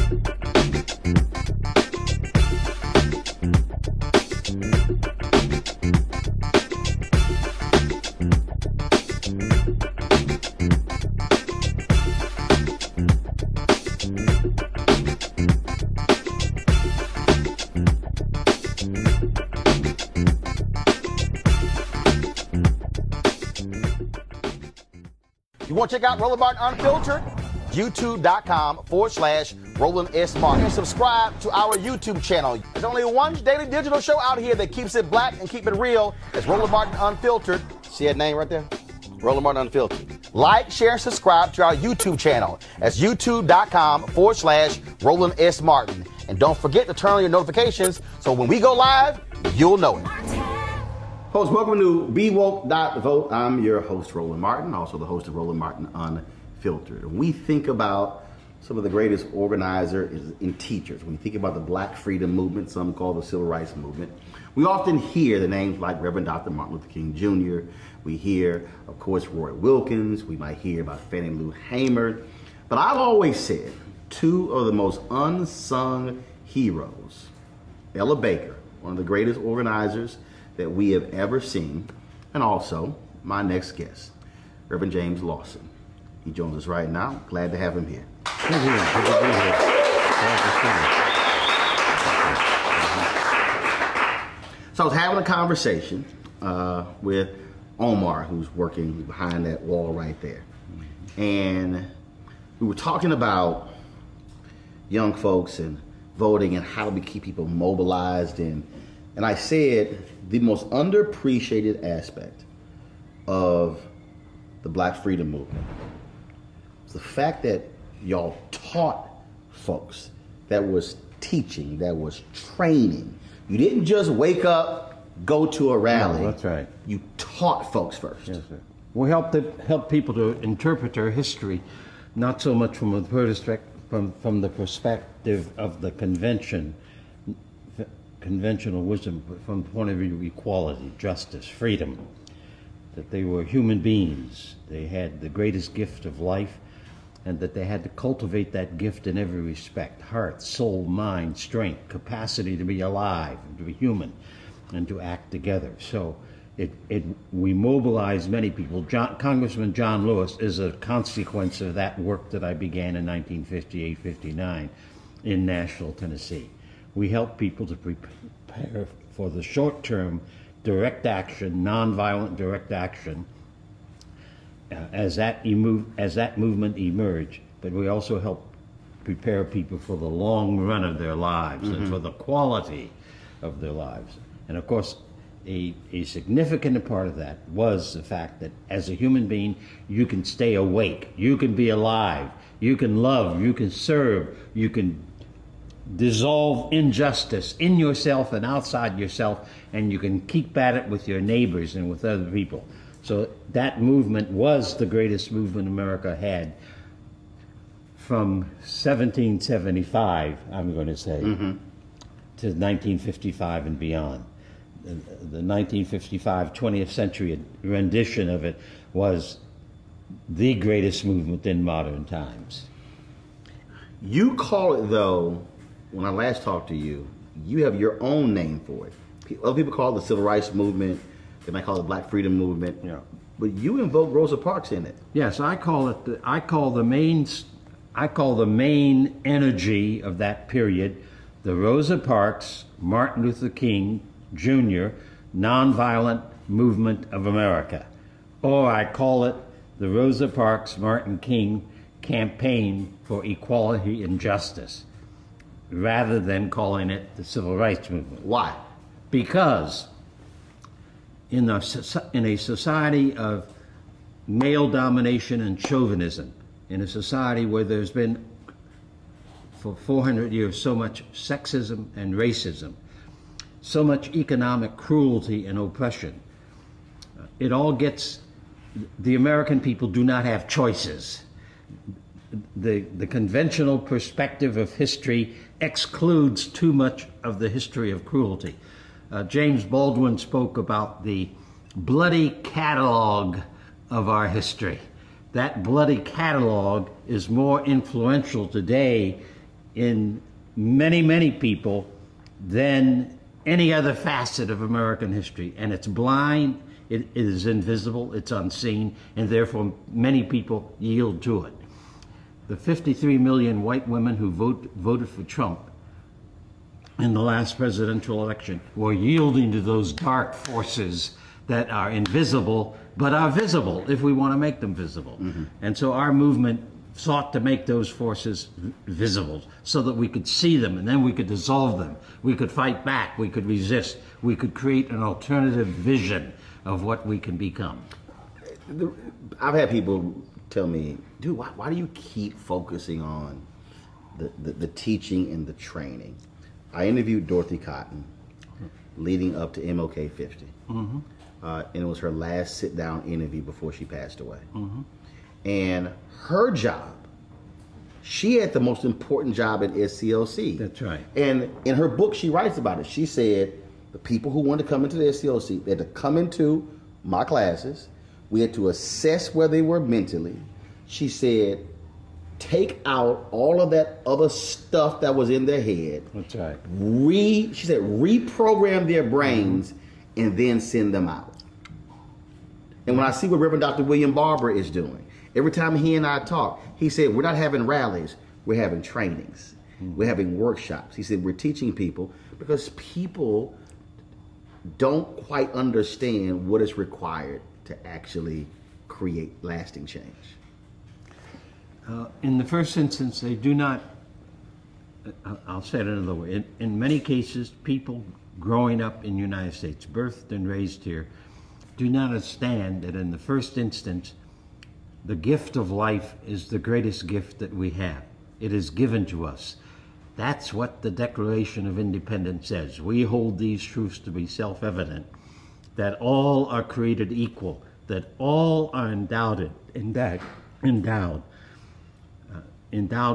You want to check out Roland Martin Unfiltered? YouTube.com/Roland S. Martin. And subscribe to our YouTube channel. There's only one daily digital show out here that keeps it black and keep it real. It's Roland Martin Unfiltered. See that name right there? Roland Martin Unfiltered. Like, share, and subscribe to our YouTube channel. That's YouTube.com/Roland S. Martin. And don't forget to turn on your notifications so when we go live, you'll know it. Folks, welcome to BeWoke.vote. I'm your host, Roland Martin, also the host of Roland Martin Unfiltered. When we think about some of the greatest organizers and teachers, when we think about the Black Freedom Movement, some call the Civil Rights Movement, we often hear the names like Reverend Dr. Martin Luther King Jr. We hear, of course, Roy Wilkins. We might hear about Fannie Lou Hamer. But I've always said two of the most unsung heroes, Ella Baker, one of the greatest organizers that we have ever seen, and also my next guest, Reverend James Lawson. He joins us right now. Glad to have him here. Good to be here. So I was having a conversation with Omar, who's working behind that wall right there. And we were talking about young folks and voting and how we keep people mobilized. And I said the most underappreciated aspect of the Black Freedom Movement was the fact that y'all taught folks. That was teaching, that was training. You didn't just wake up, go to a rally. No, that's right. You taught folks first. Yes, sir. We help people to interpret their history, not so much from the perspective of the conventional wisdom, but from the point of view of equality, justice, freedom, that they were human beings. They had the greatest gift of life, and that they had to cultivate that gift in every respect: heart, soul, mind, strength, capacity to be alive, and to be human, and to act together. So we mobilized many people. Congressman John Lewis is a consequence of that work that I began in 1958-59 in Nashville, Tennessee. We help people to prepare for the short-term direct action, nonviolent direct action, as that movement emerged. But we also help prepare people for the long run of their lives and for the quality of their lives. And of course, a significant part of that was the fact that as a human being, you can stay awake, you can be alive, you can love, you can serve, you can dissolve injustice in yourself and outside yourself, and you can keep at it with your neighbors and with other people. So that movement was the greatest movement America had from 1775, I'm going to say, to 1955 and beyond. The 1955 20th century rendition of it was the greatest movement in modern times. You call it, though, when I last talked to you, you have your own name for it. Other people call it the Civil Rights Movement. They might call it the Black Freedom Movement. Yeah. But you invoke Rosa Parks in it. Yes, I call the main energy of that period the Rosa Parks, Martin Luther King Jr. Nonviolent Movement of America. Or I call it the Rosa Parks, Martin King Campaign for Equality and Justice, rather than calling it the Civil Rights Movement. Why? Because in a society of male domination and chauvinism, in a society where there's been for 400 years so much sexism and racism, so much economic cruelty and oppression, the American people do not have choices. The conventional perspective of history excludes too much of the history of cruelty. James Baldwin spoke about the bloody catalog of our history. That bloody catalog is more influential today in many, many people than any other facet of American history. And it's blind, it is invisible, it's unseen, and therefore many people yield to it. The 53 million white women who voted for Trump in the last presidential election were yielding to those dark forces that are invisible, but are visible if we want to make them visible. Mm-hmm. And so our movement sought to make those forces visible so that we could see them, and then we could dissolve them. We could fight back, we could resist, we could create an alternative vision of what we can become. I've had people tell me, dude, why do you keep focusing on the teaching and the training? I interviewed Dorothy Cotton leading up to MLK 50. Mm-hmm. And it was her last sit-down interview before she passed away. Mm-hmm. And her job, she had the most important job at SCLC. That's right. And in her book, she writes about it. She said the people who wanted to come into the SCLC, they had to come into my classes. We had to assess where they were mentally. She said, take out all of that other stuff that was in their head. That's right. She said, reprogram their brains and then send them out. And when I see what Reverend Dr. William Barber is doing, every time he and I talk, he said, we're not having rallies, we're having trainings. We're having workshops. He said, we're teaching people because people don't quite understand what is required to actually create lasting change. In the first instance, they do not, I'll say it another way, in many cases, people growing up in the United States, birthed and raised here, do not understand that in the first instance, the gift of life is the greatest gift that we have. It is given to us. That's what the Declaration of Independence says. We hold these truths to be self-evident, that all are created equal, that all are endowed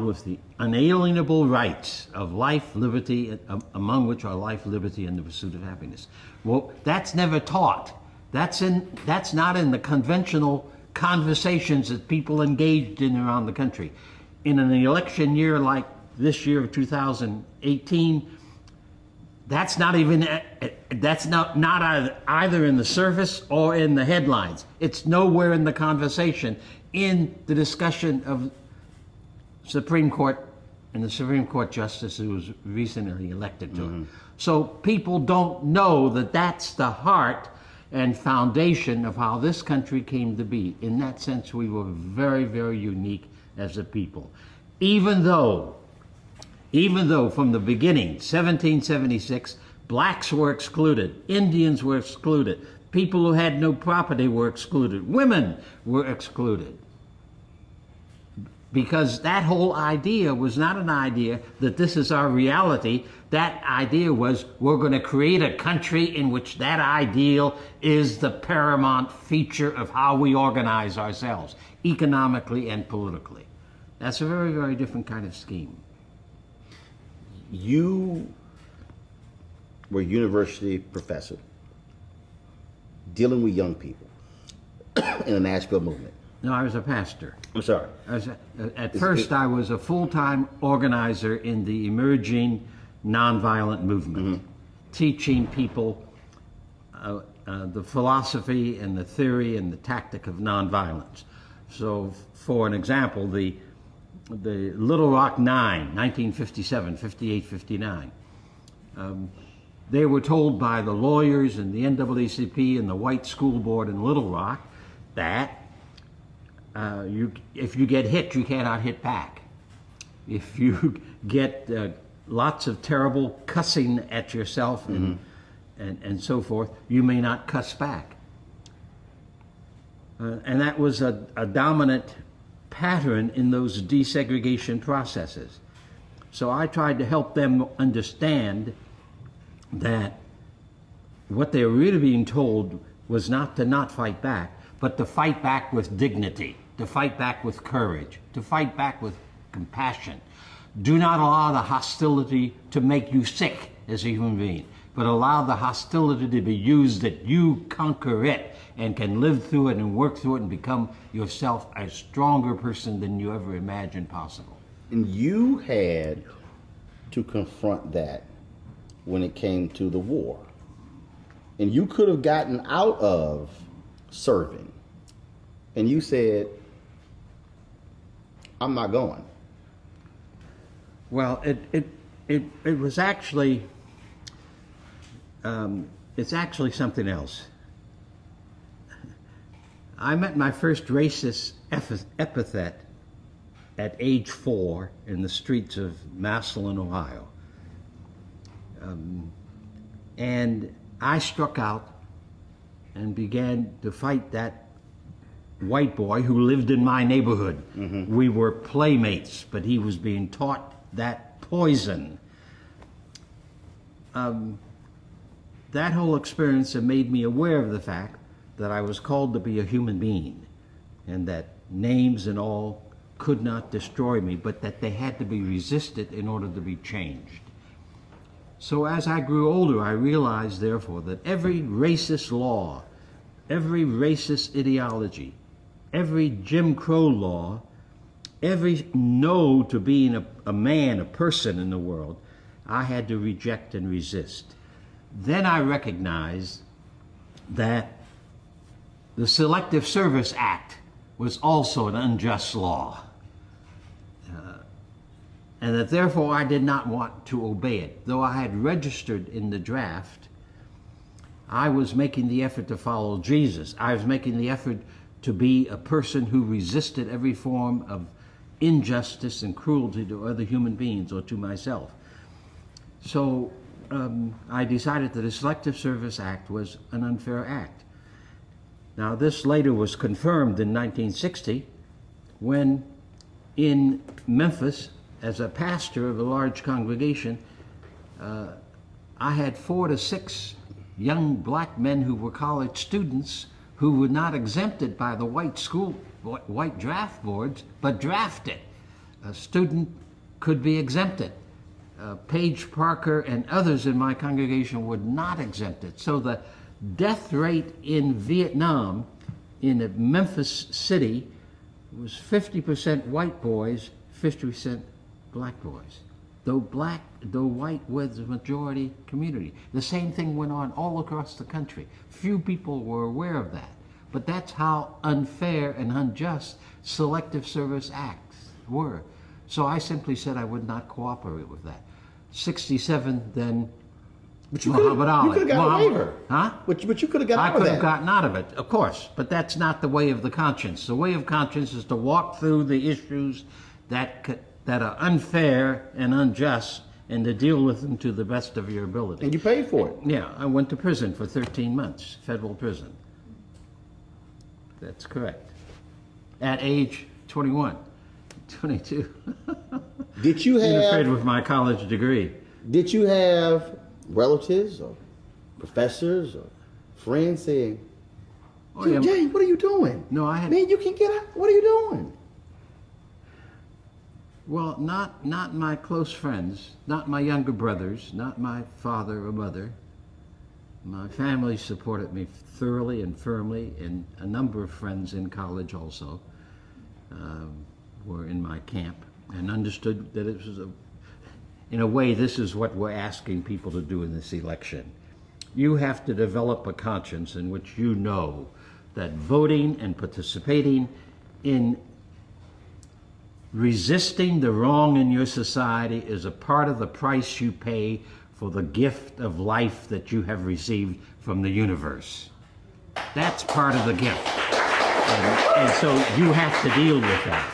with the unalienable rights of life, liberty, among which are life, liberty, and the pursuit of happiness. Well, that's never taught. That's not in the conventional conversations that people engaged in around the country. In an election year like this year of 2018, that's not either in the surface or in the headlines. It's nowhere in the conversation, in the discussion of Supreme Court and the Supreme Court justice who was recently elected to it. So people don't know that that's the heart and foundation of how this country came to be. In that sense, we were very, very unique as a people. Even though from the beginning, 1776, blacks were excluded, Indians were excluded, people who had no property were excluded, women were excluded. Because that whole idea was not an idea that this is our reality. That idea was we're going to create a country in which that ideal is the paramount feature of how we organize ourselves, economically and politically. That's a very, very different kind of scheme. You were a university professor dealing with young people in the Nashville movement. No, I was a pastor. I'm sorry. At first, I was a full-time organizer in the emerging nonviolent movement, teaching people the philosophy and the theory and the tactic of nonviolence. So, for an example, the Little Rock Nine, 1957, 58, 59, they were told by the lawyers and the NAACP and the white school board in Little Rock that if you get hit, you cannot hit back. If you get lots of terrible cussing at yourself and so forth, you may not cuss back. And that was a dominant pattern in those desegregation processes. So I tried to help them understand that what they were really being told was not to not fight back, but to fight back with dignity, to fight back with courage, to fight back with compassion. Do not allow the hostility to make you sick as a human being, but allow the hostility to be used that you conquer it and can live through it and work through it and become yourself a stronger person than you ever imagined possible. And you had to confront that when it came to the war. And you could have gotten out of serving. And you said, I'm not going. Well, it was actually, it's actually something else. I met my first racist epithet at age 4 in the streets of Massillon, Ohio. And I struck out and began to fight that white boy who lived in my neighborhood. Mm-hmm. We were playmates, but he was being taught that poison. That whole experience had made me aware of the fact that I was called to be a human being, and that names and all could not destroy me, but that they had to be resisted in order to be changed. So as I grew older, I realized, therefore, that every racist law, every racist ideology, every Jim Crow law, every no to being a man, a person in the world, I had to reject and resist. Then I recognized that the Selective Service Act was also an unjust law, and that therefore I did not want to obey it. Though I had registered in the draft, I was making the effort to follow Jesus. I was making the effort to be a person who resisted every form of injustice and cruelty to other human beings or to myself. So I decided that the Selective Service Act was an unfair act. Now, this later was confirmed in 1960 when in Memphis, as a pastor of a large congregation, I had 4 to 6 young black men who were college students who were not exempted by the white draft boards, but drafted. A student could be exempted. Paige Parker and others in my congregation were not exempted. So the death rate in Vietnam, in a Memphis city, was 50% white boys, 50% black boys. Though white was the majority community. The same thing went on all across the country. Few people were aware of that. But that's how unfair and unjust Selective Service Acts were. So I simply said I would not cooperate with that. 67 then, But you Muhammad Ali. could have got a waiver. Huh? But you could have got out of that. I could have gotten out of it, of course. But that's not the way of the conscience. The way of conscience is to walk through the issues that are unfair and unjust and to deal with them to the best of your ability. And you paid for it. Yeah, I went to prison for 13 months, federal prison. That's correct. At age 21, 22. Did you have... Interfered with my college degree. Did you have relatives or professors or friends saying, Jay, what are you doing? No, I had... Man, you can get out. What are you doing? Well, not my close friends, not my younger brothers, not my father or mother. My family supported me thoroughly and firmly, and a number of friends in college also were in my camp and understood that it was in a way, this is what we're asking people to do in this election. You have to develop a conscience in which you know that voting and participating in resisting the wrong in your society is a part of the price you pay for the gift of life that you have received from the universe. That's part of the gift. And so you have to deal with that.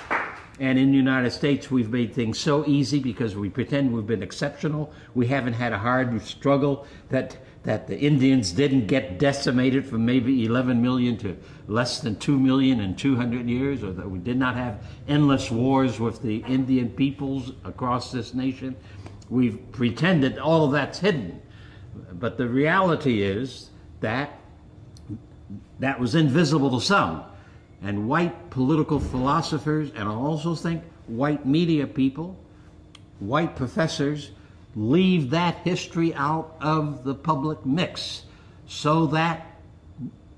And in the United States, we've made things so easy because we pretend we've been exceptional. We haven't had a hard struggle that the Indians didn't get decimated from maybe 11 million to less than 2 million in 200 years, or that we did not have endless wars with the Indian peoples across this nation. We've pretended all of that's hidden. But the reality is that that was invisible to some. And white political philosophers, and I also think white media people, white professors, leave that history out of the public mix so that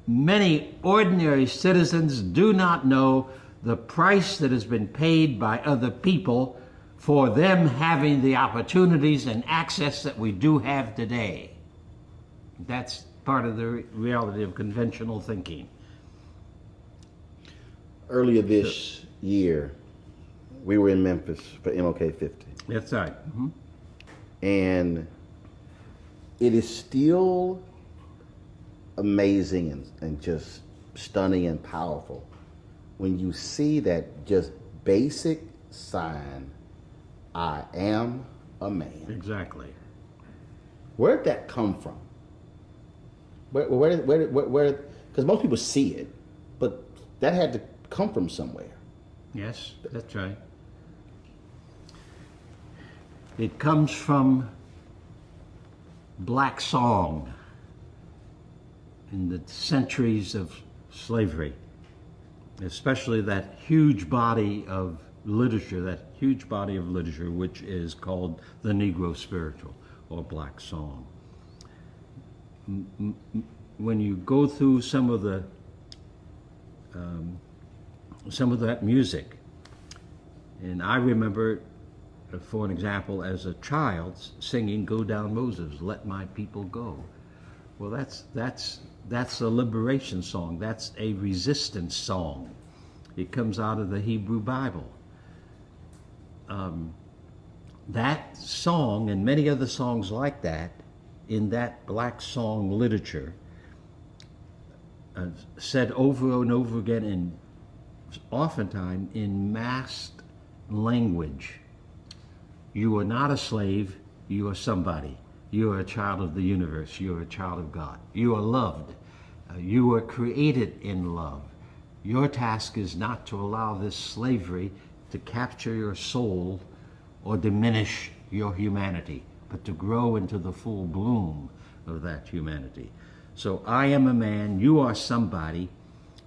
many ordinary citizens do not know the price that has been paid by other people for them having the opportunities and access that we do have today. That's part of the reality of conventional thinking. Earlier this year, we were in Memphis for MLK 50. That's right. Mm-hmm. And it is still amazing and just stunning and powerful when you see that just basic sign, I am a man. Exactly. Where did that come from? Where? Because most people see it, but that had to come from somewhere. Yes, that's right. It comes from black song in the centuries of slavery, especially that huge body of literature, which is called the Negro spiritual or black song. When you go through some of that music, and I remember, for an example, as a child singing "Go Down Moses, Let My People Go." Well, that's a liberation song. That's a resistance song. It comes out of the Hebrew Bible. That song and many other songs like that in that black song literature said over and over again, and oftentimes in masked language. You are not a slave, you are somebody. You are a child of the universe, you are a child of God. You are loved, you are created in love. Your task is not to allow this slavery to capture your soul or diminish your humanity, but to grow into the full bloom of that humanity. So I am a man, you are somebody,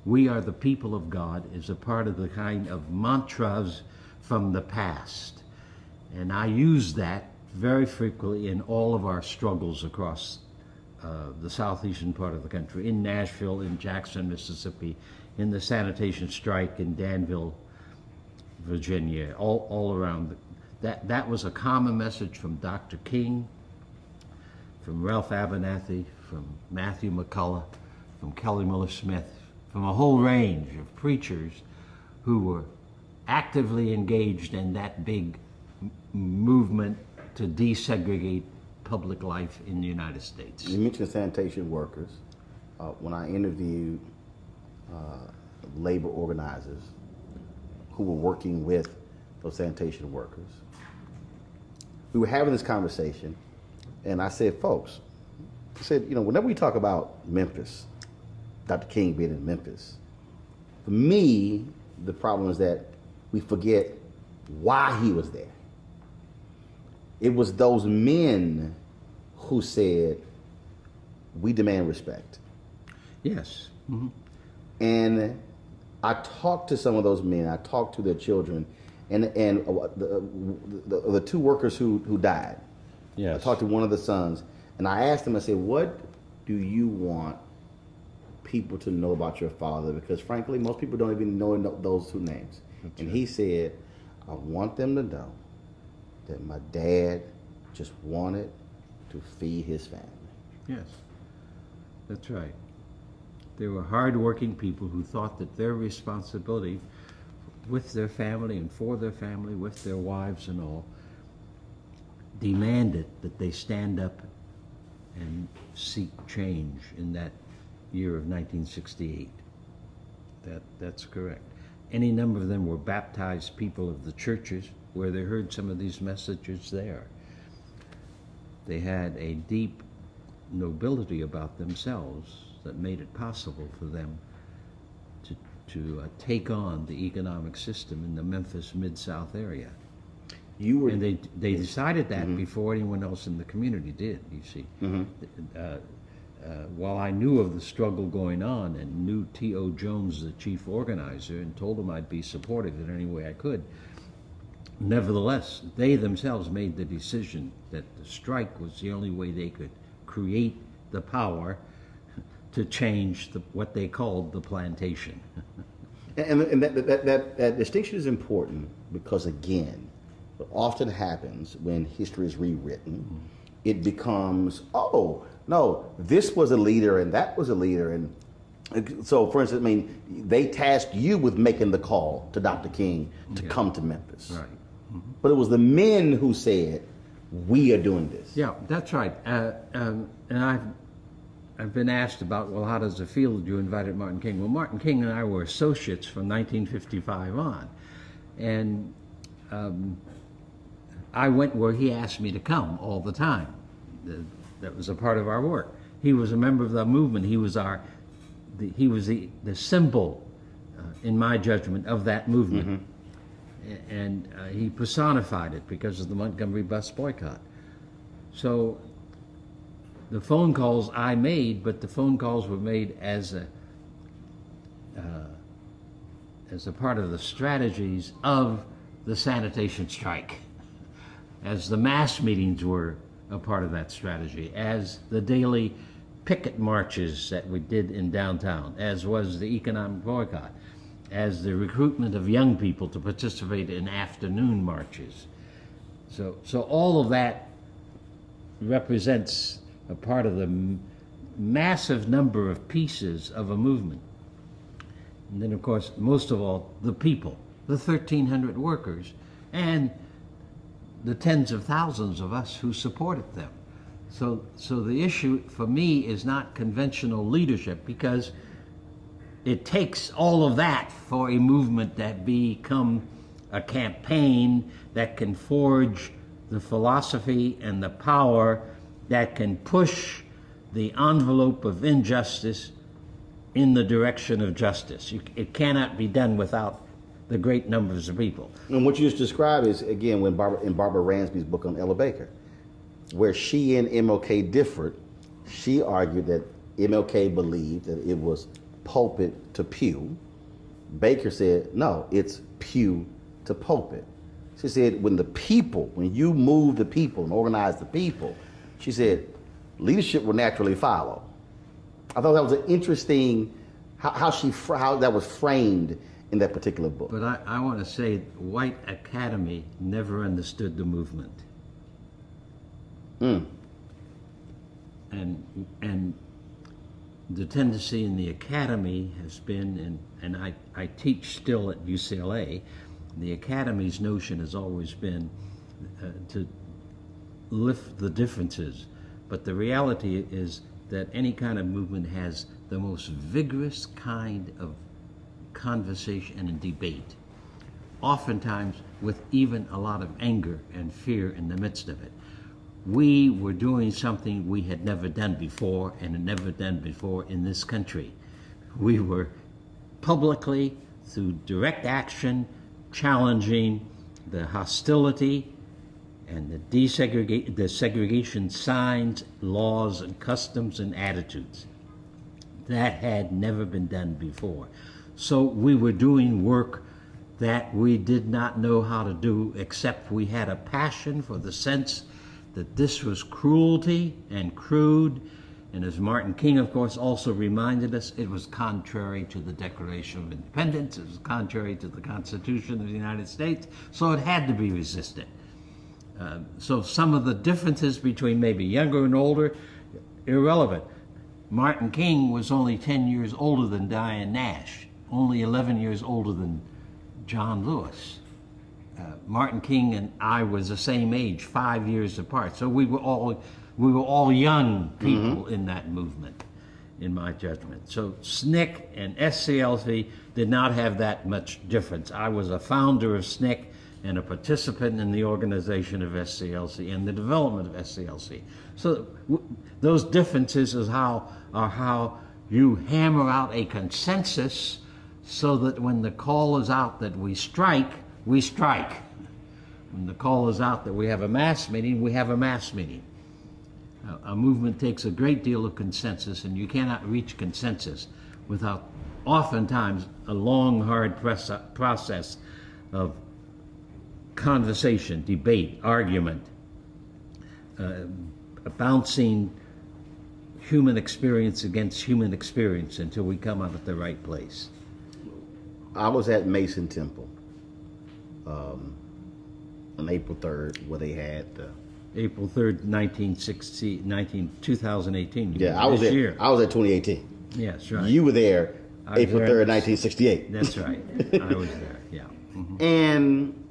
we are the people of God is a part of the kind of mantras from the past. And I use that very frequently in all of our struggles across the southeastern part of the country, in Nashville, in Jackson, Mississippi, in the sanitation strike in Danville, Virginia, all around. That was a common message from Dr. King, from Ralph Abernathy, from Matthew McCullough, from Kelly Miller Smith, from a whole range of preachers who were actively engaged in that big movement to desegregate public life in the United States. You mentioned sanitation workers. When I interviewed labor organizers who were working with those sanitation workers, we were having this conversation, and I said, folks, I said, you know, whenever we talk about Memphis, Dr. King being in Memphis, for me, the problem is that we forget why he was there. It was those men who said, we demand respect. Yes. Mm-hmm. And I talked to some of those men, I talked to their children, and the two workers who died. Yes. I talked to one of the sons, and I asked him, I said, what do you want people to know about your father? Because frankly, most people don't even know those two names. That's and right. He said, I want them to know that my dad just wanted to feed his family. Yes, that's right. They were hardworking people who thought that their responsibility with their family and for their family, with their wives and all, demanded that they stand up and seek change in that year of 1968. That's correct. Any number of them were baptized people of the churches where they heard some of these messages there. They had a deep nobility about themselves that made it possible for them to take on the economic system in the Memphis Mid-South area. And they decided that mm-hmm. before anyone else in the community did, you see. Mm-hmm. While I knew of the struggle going on and knew T.O. Jones, the chief organizer, and told him I'd be supportive in any way I could, nevertheless, they themselves made the decision that the strike was the only way they could create the power to change what they called the plantation. And that distinction is important because, again, what often happens when history is rewritten, it becomes, oh, no, this was a leader and that was a leader. And so, for instance, I mean, they tasked you with making the call to Dr. King to come to Memphis. Right. But it was the men who said, we are doing this. Yeah, that's right. And I've been asked about, well, how does it feel that you invited Martin King? Well, Martin King and I were associates from 1955 on. And I went where he asked me to come all the time. That was a part of our work. He was a member of the movement. He was the symbol, in my judgment, of that movement. Mm-hmm. And he personified it because of the Montgomery bus boycott. So the phone calls I made, but the phone calls were made as a part of the strategies of the sanitation strike, as the mass meetings were a part of that strategy, as the daily picket marches that we did in downtown, as was the economic boycott, as the recruitment of young people to participate in afternoon marches. So all of that represents a part of the massive number of pieces of a movement. And then, of course, most of all, the people, the 1,300 workers, and the tens of thousands of us who supported them. So the issue for me is not conventional leadership, because it takes all of that for a movement that become a campaign that can forge the philosophy and the power that can push the envelope of injustice in the direction of justice. It cannot be done without the great numbers of people. And what you just described is, again, in Barbara Ransby's book on Ella Baker, where she and MLK differed. She argued that MLK believed that it was pulpit to pew. Baker said, no, it's pew to pulpit. She said, when you move the people and organize the people, she said, leadership will naturally follow. I thought that was an interesting, how that was framed in that particular book. But I want to say, white academy never understood the movement. And the tendency in the academy has been, and I teach still at UCLA, the academy's notion has always been to lift the differences. But the reality is that any kind of movement has the most vigorous kind of conversation and debate, oftentimes with even a lot of anger and fear in the midst of it. We were doing something we had never done before, and had never done before in this country. We were publicly, through direct action, challenging the hostility and the segregation signs, laws, and customs and attitudes. That had never been done before. So we were doing work that we did not know how to do, except we had a passion for the sense that this was cruelty and crude, and as Martin King, of course, also reminded us, it was contrary to the Declaration of Independence, it was contrary to the Constitution of the United States, so it had to be resisted. So some of the differences between maybe younger and older, irrelevant. Martin King was only 10 years older than Diane Nash, only 11 years older than John Lewis. Martin King and I was the same age, 5 years apart. So we were all young people in that movement, in my judgment. So SNCC and SCLC did not have that much difference. I was a founder of SNCC and a participant in the organization of SCLC and the development of SCLC. So those differences are how you hammer out a consensus, so that when the call is out that we strike, we strike. When the call is out that we have a mass meeting, we have a mass meeting. A movement takes a great deal of consensus, and you cannot reach consensus without oftentimes a long, hard process of conversation, debate, argument, bouncing human experience against human experience until we come up at the right place. I was at Mason Temple on April 3rd where they had the... April 3rd, 2018. Yeah, I was there. Year. I was at 2018. Yes, right. You were there April 3rd, 1968. That's right. I was there, yeah. Mm-hmm. And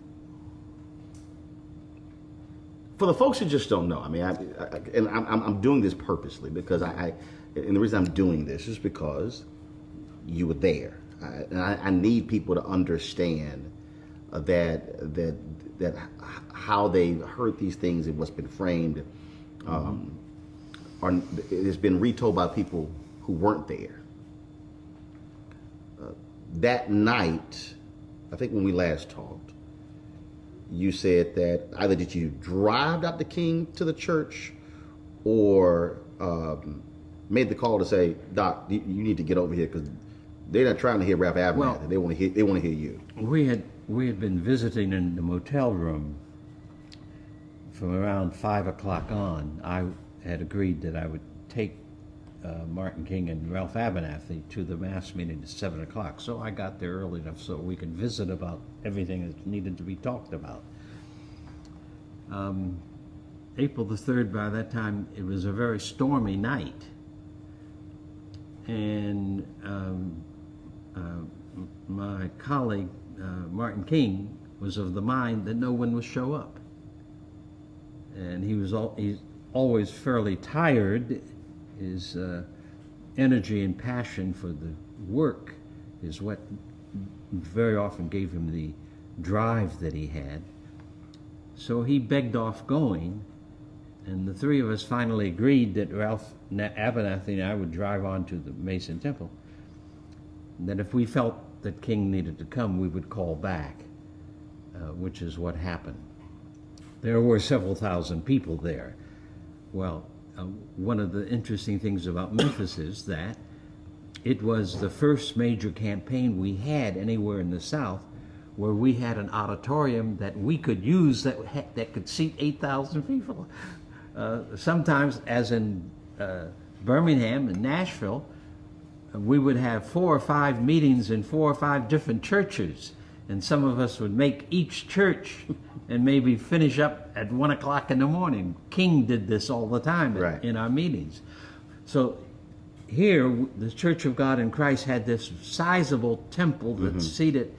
for the folks who just don't know, I mean, I'm doing this purposely because and the reason I'm doing this is because you were there. And I need people to understand that how they heard these things and what's been framed it's been retold by people who weren't there. That night, I think when we last talked, you said that either did you drive Dr. King to the church or made the call to say, Doc, you need to get over here because they're not trying to hear Ralph Abernathy. Well, they want to hear you. We had been visiting in the motel room from around 5 o'clock on. I had agreed that I would take Martin King and Ralph Abernathy to the mass meeting at 7 o'clock. So I got there early enough so we could visit about everything that needed to be talked about. April the 3rd, by that time, it was a very stormy night. And my colleague, Martin King, was of the mind that no one would show up. And he's always fairly tired. His energy and passion for the work is what very often gave him the drive that he had. So he begged off going, and the three of us finally agreed that Ralph Abernathy and I would drive on to the Mason Temple, and that if we felt that King needed to come, we would call back, which is what happened. There were several thousand people there. Well, one of the interesting things about Memphis is that it was the first major campaign we had anywhere in the South where we had an auditorium that we could use that could seat 8,000 people. Sometimes, as in Birmingham and Nashville, we would have 4 or 5 meetings in 4 or 5 different churches, and some of us would make each church and maybe finish up at 1 o'clock in the morning. King did this all the time in our meetings. So here, the Church of God in Christ had this sizable temple that seated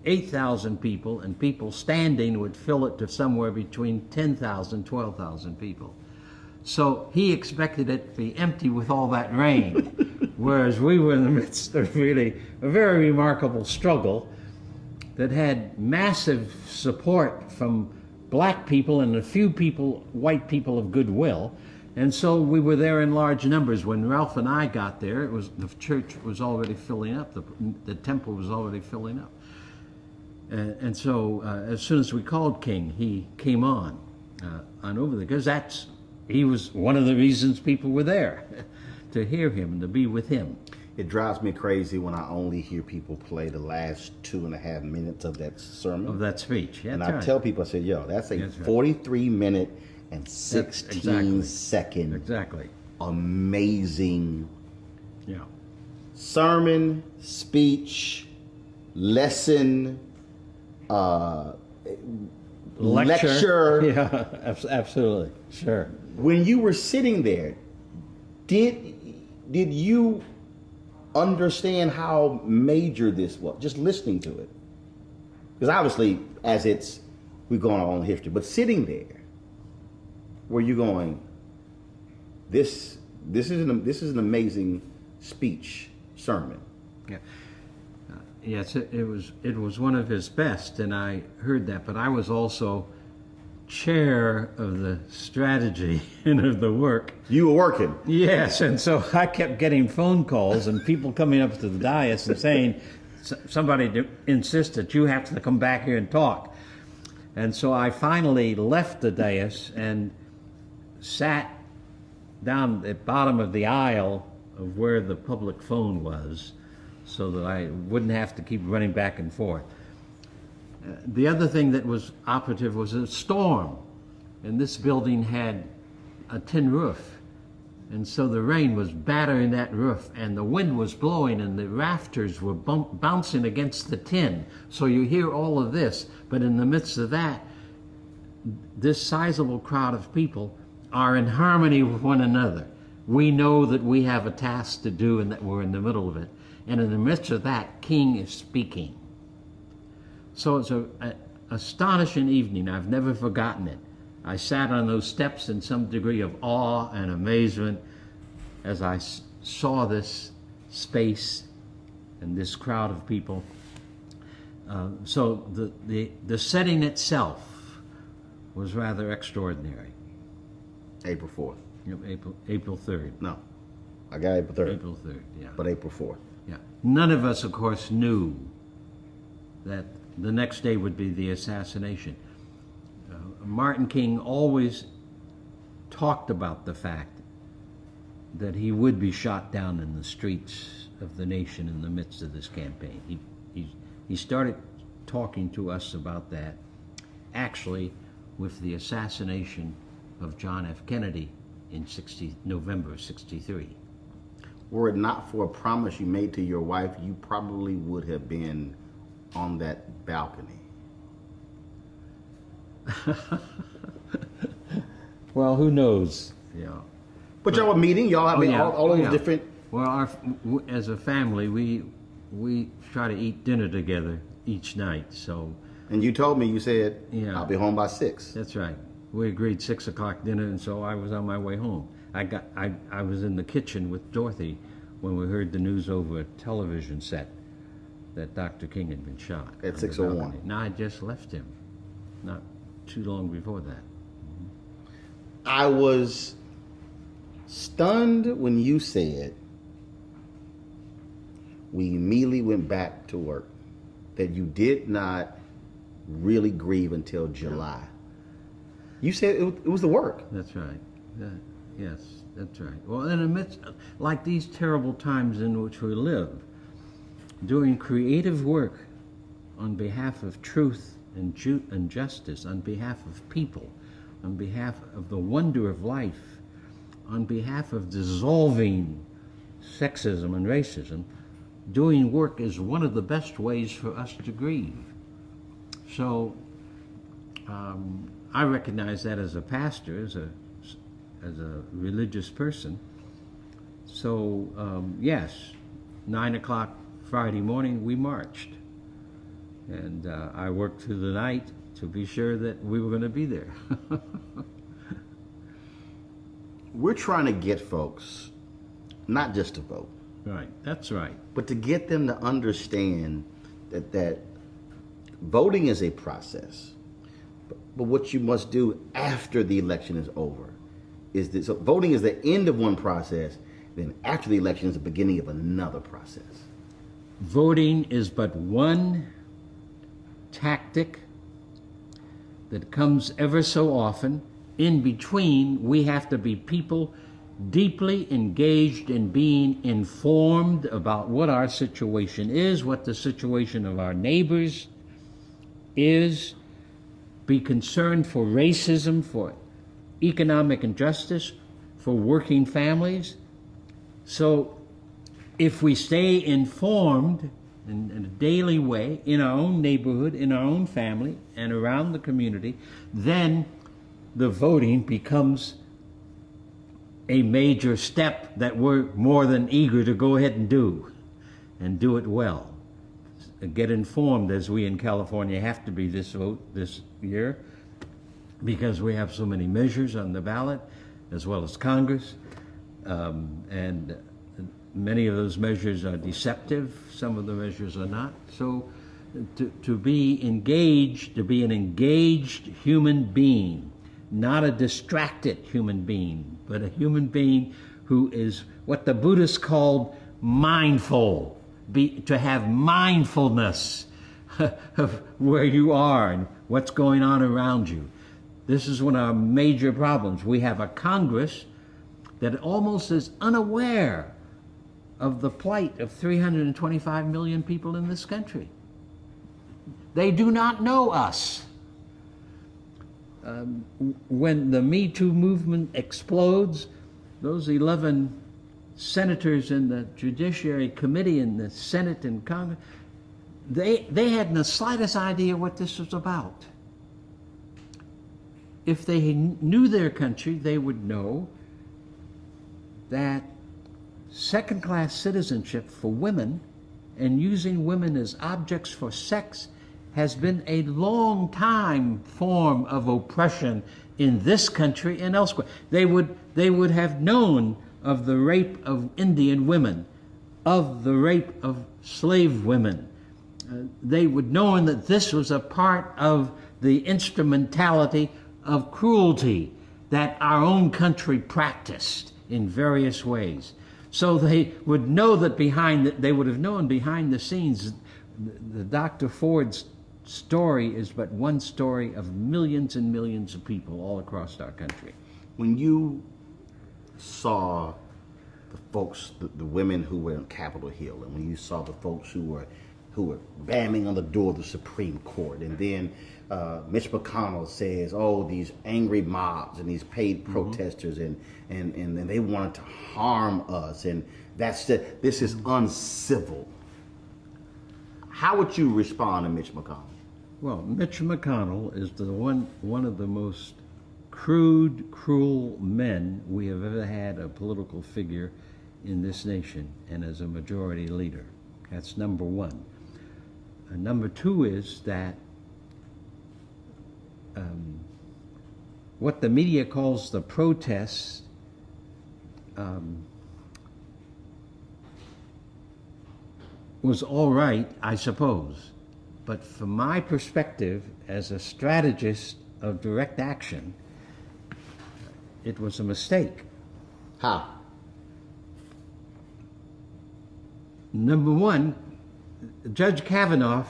8,000 people, and people standing would fill it to somewhere between 10,000, 12,000 people. So he expected it to be empty with all that rain, whereas we were in the midst of really a very remarkable struggle that had massive support from black people and a few people, white people of goodwill. And so we were there in large numbers. When Ralph and I got there, the church was already filling up, the temple was already filling up. And so as soon as we called King, he came on over there, because he was one of the reasons people were there, to hear him and to be with him. It drives me crazy when I only hear people play the last 2.5 minutes of that sermon. Of that speech, yeah. And I tell people, I say, yo, that's a 43-minute and 16-second amazing sermon, speech, lesson, lecture. Yeah, absolutely, sure. When you were sitting there, did you understand how major this was, just listening to it? Because obviously, we've gone our own history, but sitting there, were you going, this is an amazing speech, sermon? Yeah. Yes, it was one of his best, and I heard that, but I was also chair of the strategy and of the work. You were working? Yes, and so I kept getting phone calls and people coming up to the dais and saying, somebody insists that you have to come back here and talk. And so I finally left the dais and sat down at the bottom of the aisle of where the public phone was, so that I wouldn't have to keep running back and forth. The other thing that was operative was a storm, and this building had a tin roof, and so the rain was battering that roof, and the wind was blowing, and the rafters were bouncing against the tin. So you hear all of this, but in the midst of that, this sizable crowd of people are in harmony with one another. We know that we have a task to do and that we're in the middle of it. And in the midst of that, King is speaking. So it's an astonishing evening. I've never forgotten it. I sat on those steps in some degree of awe and amazement as I saw this space and this crowd of people. So the setting itself was rather extraordinary. April 4th. April 3rd. No, I got April 3rd. April 3rd, yeah. But April 4th. Yeah. None of us, of course, knew that the next day would be the assassination. Martin King always talked about the fact that he would be shot down in the streets of the nation in the midst of this campaign. He started talking to us about that actually with the assassination of John F. Kennedy in November of '63. Were it not for a promise you made to your wife, you probably would have been on that balcony. Well, who knows? Yeah. But y'all were meeting. Y'all have all those different. Well, as a family, we try to eat dinner together each night. So. And you told me, you said, yeah, I'll be home by 6. That's right. We agreed 6 o'clock dinner, and so I was on my way home. I was in the kitchen with Dorothy when we heard the news over a television set that Dr. King had been shot. At 6:01. Now I just left him, not too long before that. I was stunned when you said we immediately went back to work, that you did not really grieve until July. You said it was the work. That's right. Yes, that's right. Well, in the midst, like these terrible times in which we live, doing creative work on behalf of truth and justice, on behalf of people, on behalf of the wonder of life, on behalf of dissolving sexism and racism, doing work is one of the best ways for us to grieve. So I recognize that as a pastor, as a religious person. So yes, 9 o'clock Friday morning we marched, and I worked through the night to be sure that we were going to be there. We're trying to get folks not just to vote. Right, that's right. But to get them to understand that voting is a process. But what you must do after the election is over is that, so voting is the end of one process, then after the election is the beginning of another process. Voting is but one tactic that comes ever so often. In between, we have to be people deeply engaged in being informed about what our situation is, what the situation of our neighbors is, be concerned for racism, for economic injustice, for working families. So if we stay informed in a daily way, in our own neighborhood, in our own family, and around the community, then the voting becomes a major step that we're more than eager to go ahead and do it well. Get informed, as we in California have to be this year, because we have so many measures on the ballot, as well as Congress, and many of those measures are deceptive, some of the measures are not. So to be engaged, to be an engaged human being, not a distracted human being, but a human being who is what the Buddhists called mindful, to have mindfulness of where you are and what's going on around you. This is one of our major problems. We have a Congress that almost is unaware of the plight of 325 million people in this country. They do not know us. When the Me Too movement explodes, those 11 senators in the Judiciary Committee in the Senate and Congress, they hadn't the slightest idea what this was about. if they knew their country, they would know that second-class citizenship for women and using women as objects for sex has been a long time form of oppression in this country and elsewhere. They would have known of the rape of Indian women, of the rape of slave women. They would know that this was a part of the instrumentality of cruelty that our own country practiced in various ways. So they would know that they would have known behind the scenes, the Dr. Ford's story is but one story of millions and millions of people all across our country. When you saw the folks, the women who were on Capitol Hill, and when you saw the folks who were banging on the door of the Supreme Court, and then Mitch McConnell says, "Oh, these angry mobs and these paid protesters, and they wanted to harm us, and this is uncivil." How would you respond to Mitch McConnell? Well, Mitch McConnell is one of the most crude, cruel men we have ever had a political figure in this nation, and as a majority leader. That's number one. Number two is that what the media calls the protests was all right, I suppose. But from my perspective, as a strategist of direct action, it was a mistake. How? Number one, Judge Kavanaugh,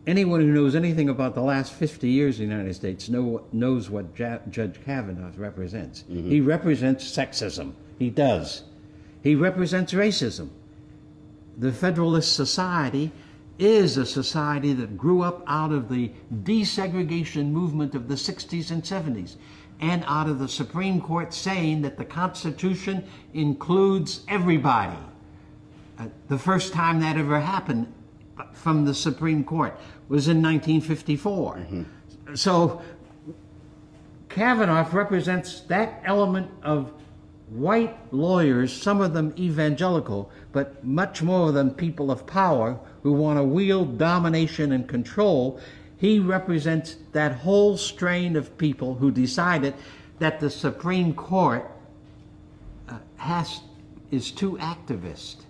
anyone who knows anything about the last 50 years in the United States knows what Judge Kavanaugh represents. He represents sexism. He does. He represents racism. The Federalist Society is a society that grew up out of the desegregation movement of the 60s and 70s, and out of the Supreme Court saying that the Constitution includes everybody. The first time that ever happened from the Supreme Court was in 1954. So Kavanaugh represents that element of white lawyers, some of them evangelical, but much more of them people of power who want to wield domination and control. He represents that whole strain of people who decided that the Supreme Court is too activist.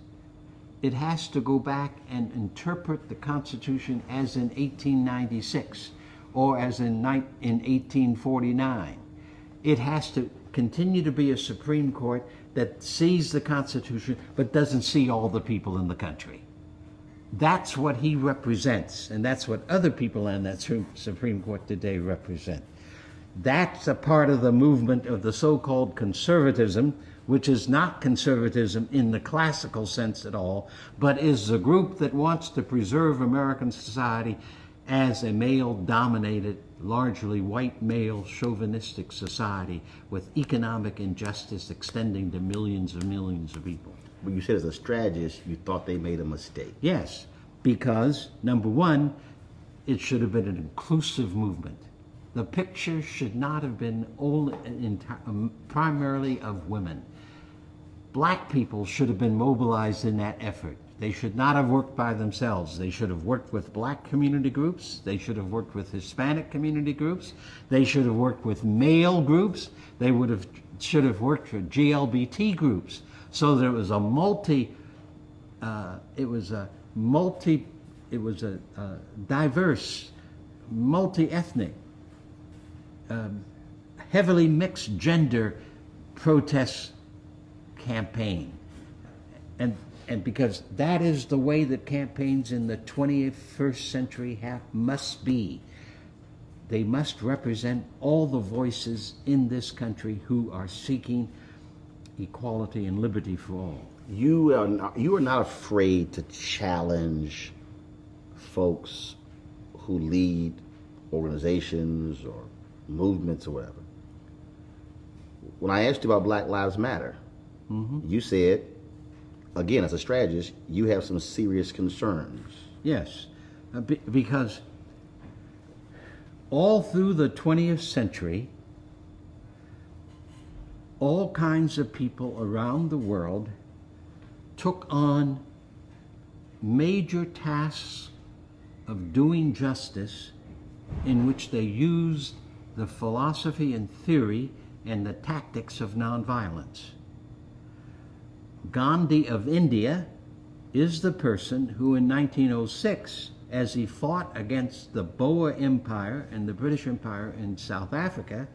It has to go back and interpret the Constitution as in 1896 or as in 1849. It has to continue to be a Supreme Court that sees the Constitution but doesn't see all the people in the country. That's what he represents, and that's what other people on that Supreme Court today represent. That's a part of the movement of the so-called conservatism, which is not conservatism in the classical sense at all, but is the group that wants to preserve American society as a male-dominated, largely white male chauvinistic society with economic injustice extending to millions and millions of people. When you said as a strategist, you thought they made a mistake. Yes, because, number one, it should have been an inclusive movement. The picture should not have been primarily of women. Black people should have been mobilized in that effort. They should not have worked by themselves. They should have worked with black community groups. They should have worked with Hispanic community groups. They should have worked with male groups. They should have worked with GLBT groups. So there was a diverse, multi-ethnic, heavily mixed gender protest campaign. And because that is the way that campaigns in the 21st century must be. They must represent all the voices in this country who are seeking equality and liberty for all. You are not afraid to challenge folks who lead organizations or movements or whatever. When I asked you about Black Lives Matter, you said, again, as a strategist, you have some serious concerns. Yes, because all through the 20th century, all kinds of people around the world took on major tasks of doing justice in which they used the philosophy and theory and the tactics of nonviolence. Gandhi of India is the person who in 1906, as he fought against the Boer Empire and the British Empire in South Africa,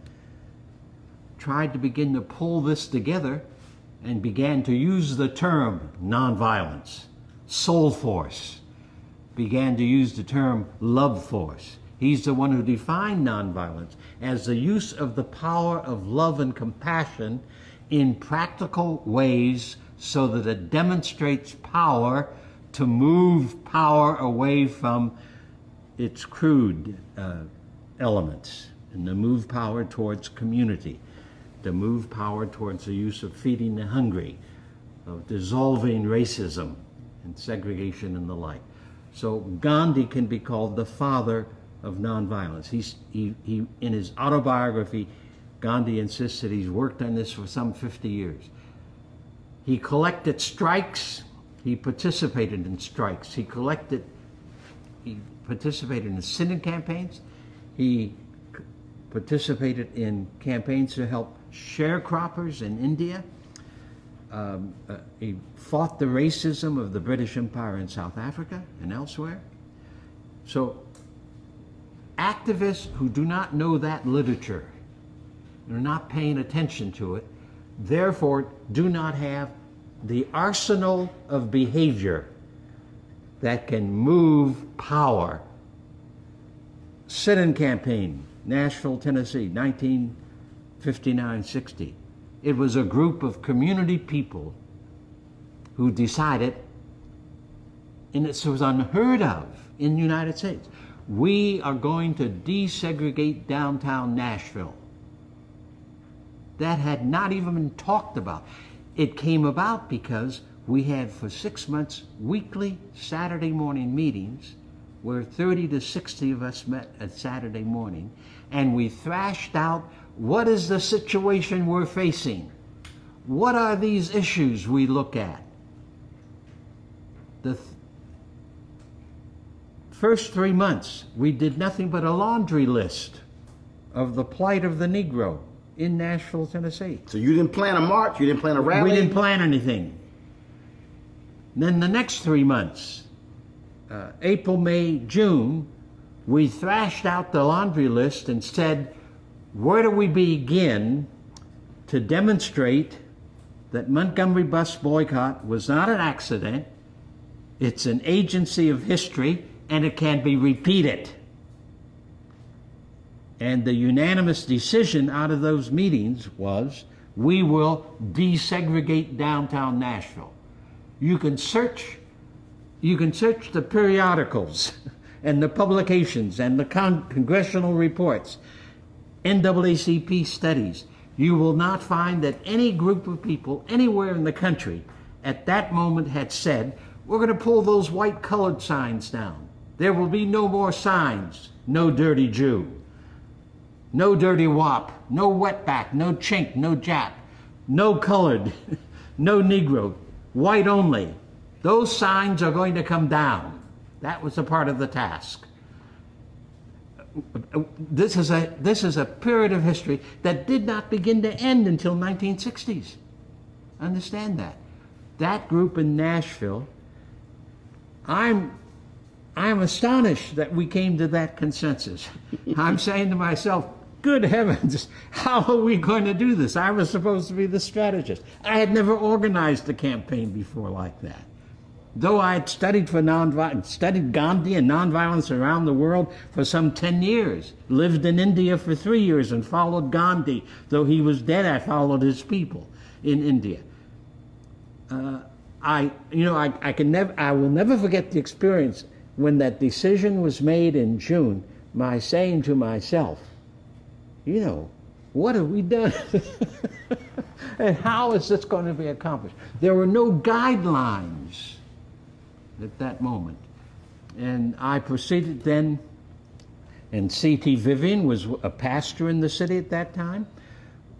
tried to begin to pull this together and began to use the term nonviolence, soul force, began to use the term love force. He's the one who defined nonviolence as the use of the power of love and compassion in practical ways so that it demonstrates power to move power away from its crude elements and to move power towards community, to move power towards the use of feeding the hungry, of dissolving racism and segregation and the like. So Gandhi can be called the father of nonviolence. He in his autobiography, Gandhi insists that he's worked on this for some 50 years. He collected strikes. He participated in strikes. He participated in sit-in campaigns. He participated in campaigns to help sharecroppers in India. He fought the racism of the British Empire in South Africa and elsewhere. So activists who do not know that literature and are not paying attention to it, therefore do not have the arsenal of behavior that can move power. Sit-in campaign, Nashville, Tennessee, 1959-60. It was a group of community people who decided, and it was unheard of in the United States, we are going to desegregate downtown Nashville. That had not even been talked about. It came about because we had for 6 months weekly Saturday morning meetings where 30 to 60 of us met at Saturday morning, and we thrashed out what is the situation we're facing? What are these issues we look at? The first 3 months, we did nothing but a laundry list of the plight of the Negro in Nashville, Tennessee. So you didn't plan a march? You didn't plan a rally? We didn't plan anything. Then the next 3 months, April, May, June, we thrashed out the laundry list and said, where do we begin to demonstrate that Montgomery bus boycott was not an accident, it's an agency of history, and it can be repeated. And the unanimous decision out of those meetings was, we will desegregate downtown Nashville. You can search the periodicals and the publications and the congressional reports, NAACP studies. You will not find that any group of people anywhere in the country at that moment had said, we're going to pull those white colored signs down. There will be no more signs. No dirty Jew. No dirty wop. No wetback. No chink. No Jap. No colored. No Negro. White only. Those signs are going to come down. That was a part of the task. This is a period of history that did not begin to end until 1960s. Understand that. That group in Nashville, I'm astonished that we came to that consensus. I'm saying to myself, good heavens, how are we going to do this? I was supposed to be the strategist. I had never organized a campaign before like that. Though I had studied studied Gandhi and nonviolence around the world for some 10 years, lived in India for 3 years and followed Gandhi. Though he was dead, I followed his people in India. I will never forget the experience when that decision was made in June, my saying to myself, what have we done? And how is this going to be accomplished? There were no guidelines at that moment. And I proceeded then And C.T. Vivian was a pastor in the city at that time.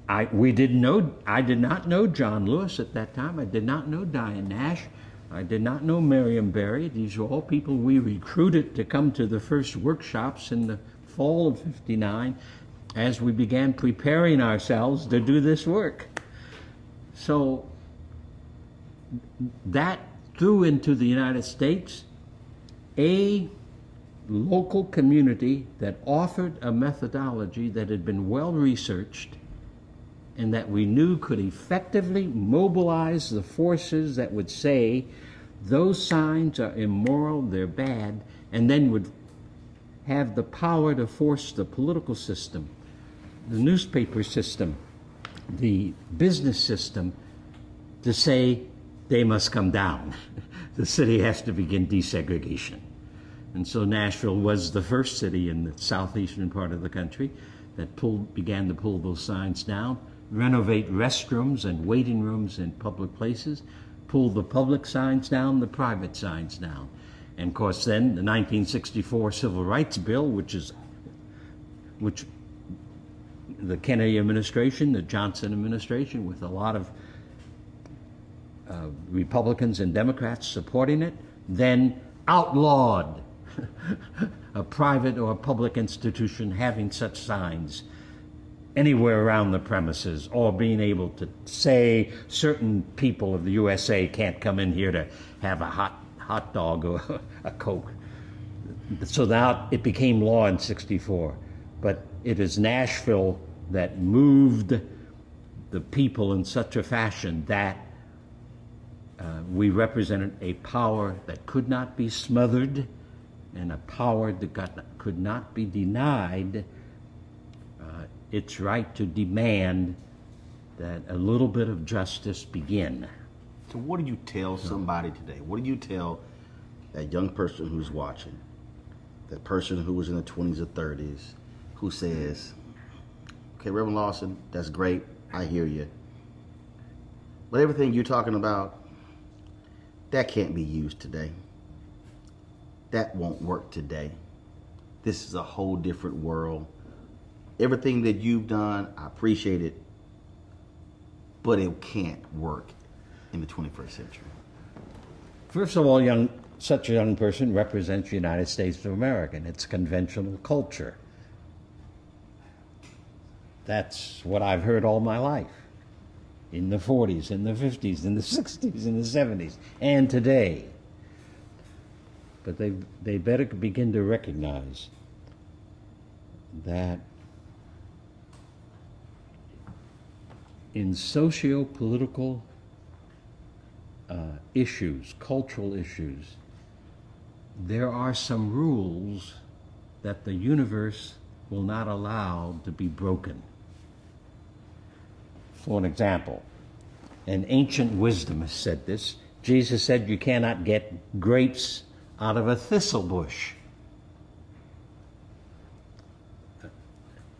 I did not know John Lewis at that time. I did not know Diane Nash. I did not know Miriam Berry. These were all people we recruited to come to the first workshops in the fall of '59 as we began preparing ourselves to do this work. So that threw into the United States a local community that offered a methodology that had been well researched and that we knew could effectively mobilize the forces that would say those signs are immoral, they're bad, and then would have the power to force the political system, the newspaper system, the business system to say they must come down. The city has to begin desegregation. And so Nashville was the first city in the southeastern part of the country that began to pull those signs down, renovate restrooms and waiting rooms in public places, pull the public signs down, the private signs down. And of course then the 1964 Civil Rights Bill, which the Kennedy administration, the Johnson administration, with a lot of Republicans and Democrats supporting it, then outlawed a private or a public institution having such signs anywhere around the premises, or being able to say certain people of the USA can't come in here to have a hot dog or a Coke. So now it became law in '64. But it is Nashville that moved the people in such a fashion that we represented a power that could not be smothered and a power that could not be denied its right to demand that a little bit of justice begin. So what do you tell somebody today? What do you tell that young person who's watching, that person who was in the 20s or 30s, who says, okay, Reverend Lawson, that's great, I hear you, but everything you're talking about, that can't be used today. That won't work today. This is a whole different world. Everything that you've done, I appreciate it, but it can't work in the 21st century. First of all, such a young person represents the United States of America and its conventional culture. That's what I've heard all my life, in the 40s, in the 50s, in the 60s, in the 70s, and today. But they better begin to recognize that in socio-political issues, cultural issues, there are some rules that the universe will not allow to be broken. For an example, an ancient wisdom has said this. Jesus said you cannot get grapes out of a thistle bush.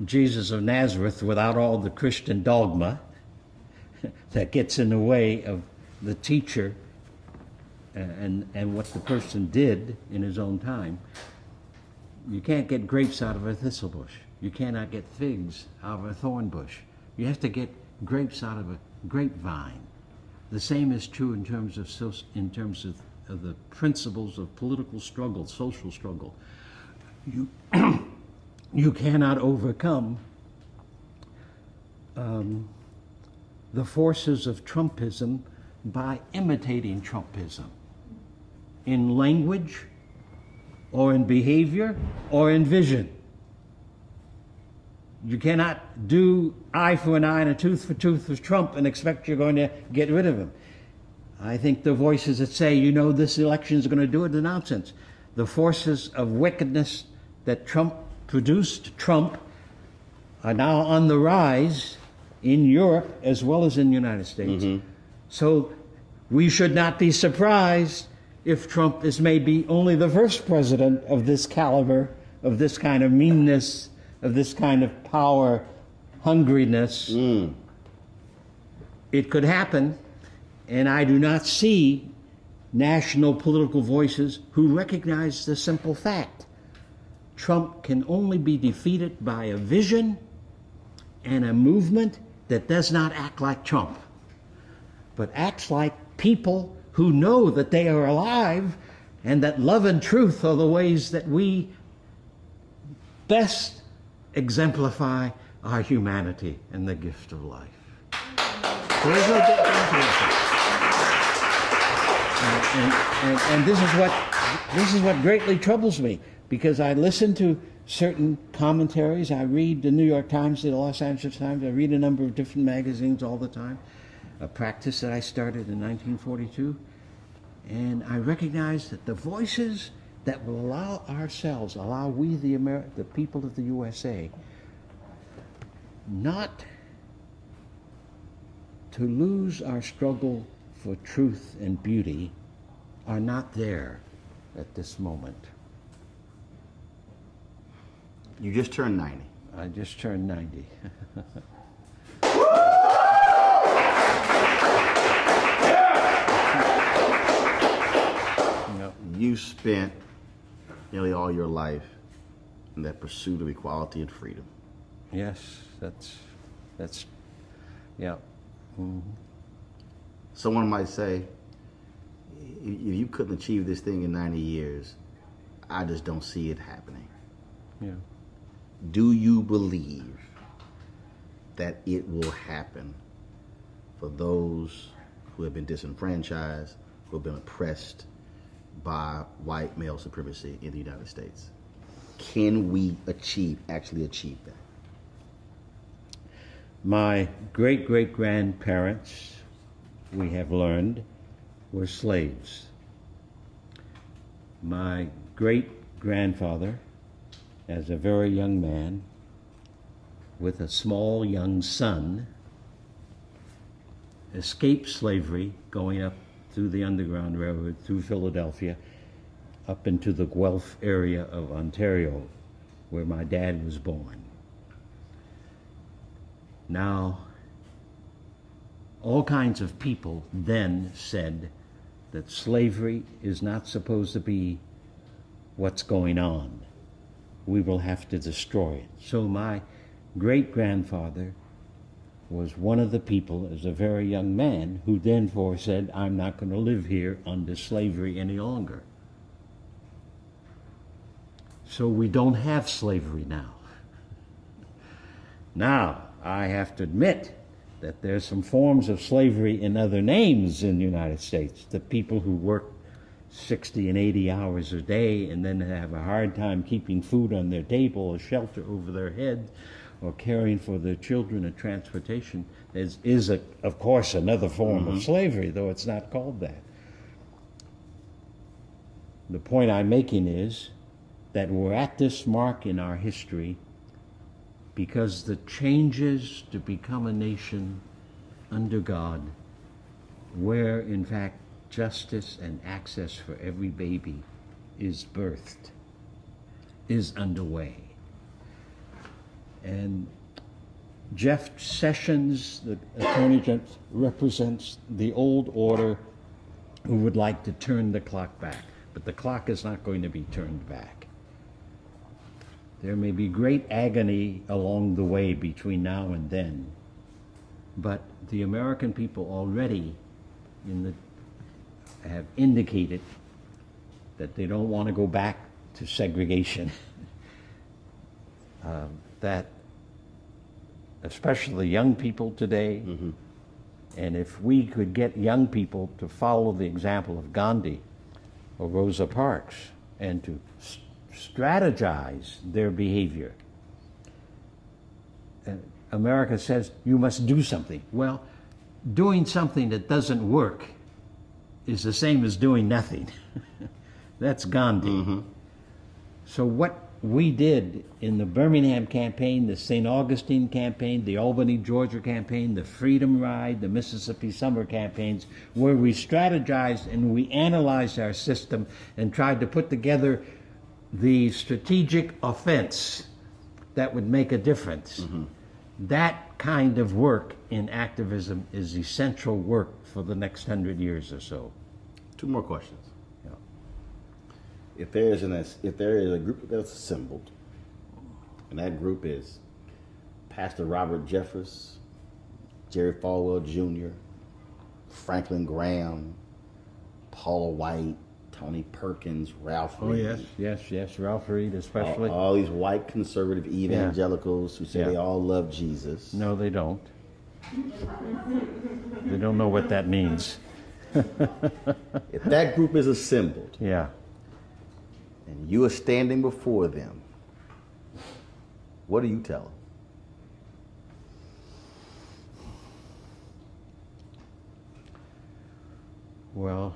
Jesus of Nazareth, without all the Christian dogma that gets in the way of the teacher and what the person did in his own time, you can't get grapes out of a thistle bush. You cannot get figs out of a thorn bush. You have to get grapes out of a grapevine. The same is true in terms of the principles of political struggle, social struggle. You cannot overcome the forces of Trumpism by imitating Trumpism in language or in behavior or in vision. You cannot do eye for an eye and a tooth for tooth with Trump and expect you're going to get rid of him. I think the voices that say, you know, this election is going to do it, are nonsense. The forces of wickedness that Trump produced, are now on the rise in Europe as well as in the United States. Mm-hmm. So we should not be surprised if Trump is maybe only the first president of this caliber, of this kind of meanness, of this kind of power hungriness. It could happen, and I do not see national political voices who recognize the simple fact Trump can only be defeated by a vision and a movement that does not act like Trump, but acts like people who know that they are alive and that love and truth are the ways that we best exemplify our humanity and the gift of life. There is no difference. And this is what greatly troubles me, because I listen to certain commentaries. I read the New York Times, the Los Angeles Times. I read a number of different magazines all the time, a practice that I started in 1942. And I recognize that the voices that will allow we, the people of the USA, not to lose our struggle for truth and beauty, are not there at this moment. You just turned 90. I just turned 90. You spent nearly all your life in that pursuit of equality and freedom. Yes, that's yeah. Mm-hmm. Someone might say, if you couldn't achieve this thing in 90 years, I just don't see it happening. Yeah. Do you believe that it will happen for those who have been disenfranchised, who have been oppressed by white male supremacy in the United States? Can we actually achieve that? My great-great-grandparents, we have learned, were slaves. My great-grandfather, as a very young man, with a small young son, escaped slavery going up through the Underground Railroad, through Philadelphia, up into the Guelph area of Ontario, where my dad was born. Now, all kinds of people then said that slavery is not supposed to be what's going on. We will have to destroy it. So my great-grandfather was one of the people, as a very young man, who therefore said, I'm not going to live here under slavery any longer. So we don't have slavery now. Now, I have to admit that there's some forms of slavery in other names in the United States. The people who work 60 and 80 hours a day and then have a hard time keeping food on their table, a shelter over their head, or caring for their children and transportation is of course, another form of slavery, though it's not called that. The point I'm making is that we're at this mark in our history because the changes to become a nation under God, where in fact justice and access for every baby is birthed, is underway. And Jeff Sessions, the Attorney General, represents the old order who would like to turn the clock back. But the clock is not going to be turned back. There may be great agony along the way between now and then, but the American people already have indicated that they don't want to go back to segregation. That especially young people today, and if we could get young people to follow the example of Gandhi or Rosa Parks and to strategize their behavior. America says you must do something. Well, doing something that doesn't work is the same as doing nothing. That's Gandhi. So what we did in the Birmingham campaign, the St. Augustine campaign, the Albany, Georgia campaign, the Freedom Ride, the Mississippi Summer campaigns, where we strategized and we analyzed our system and tried to put together the strategic offense that would make a difference. That kind of work in activism is essential work for the next 100 years or so. Two more questions. if there is a group that's assembled, and that group is Pastor Robert Jeffress, Jerry Falwell Jr., Franklin Graham, Paula White, Tony Perkins, Ralph Reed. Oh, yes, Ralph Reed especially. All these white conservative evangelicals who say they all love Jesus. No, they don't. They don't know what that means. If that group is assembled, yeah, and you are standing before them, what do you tell them? Well,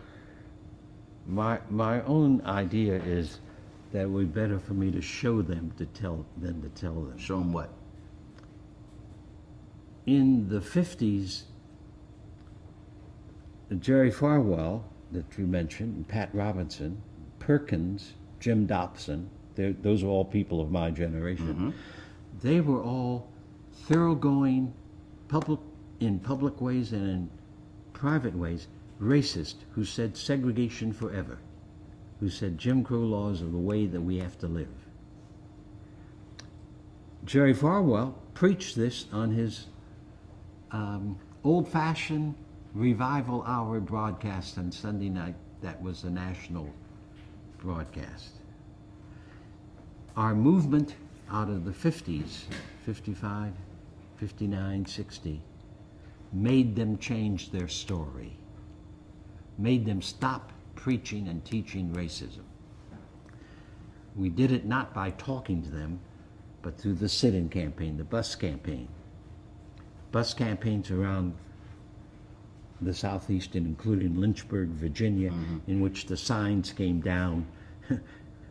my own idea is that it would be better for me to show them than to tell them. Show them what? In the 50s, Jerry Falwell, that you mentioned, Pat Robinson, Perkins, Jim Dobson, those are all people of my generation. They were all thoroughgoing, in public ways and in private ways, racist, who said segregation forever, who said Jim Crow laws are the way that we have to live. Jerry Falwell preached this on his old-fashioned revival hour broadcast on Sunday night. That was a national broadcast. Our movement out of the 50s, 55, 59, 60, made them change their story, made them stop preaching and teaching racism. We did it not by talking to them, but through the sit-in campaign, the bus campaign. Bus campaigns around the Southeastern, including Lynchburg, Virginia, in which the signs came down.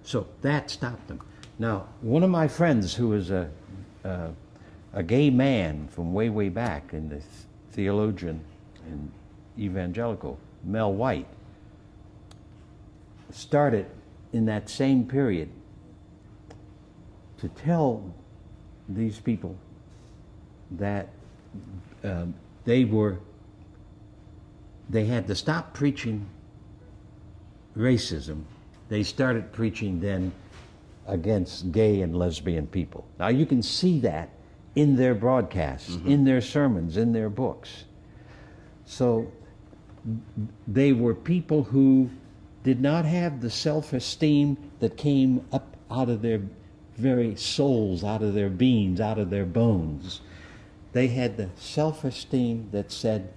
So that stopped them. Now, one of my friends who was a gay man from way, way back, and the theologian and evangelical, Mel White, started in that same period to tell these people that they had to stop preaching racism. They started preaching then against gay and lesbian people. Now you can see that in their broadcasts, in their sermons, in their books. So they were people who did not have the self-esteem that came up out of their very souls, out of their beings, out of their bones. They had the self-esteem that said,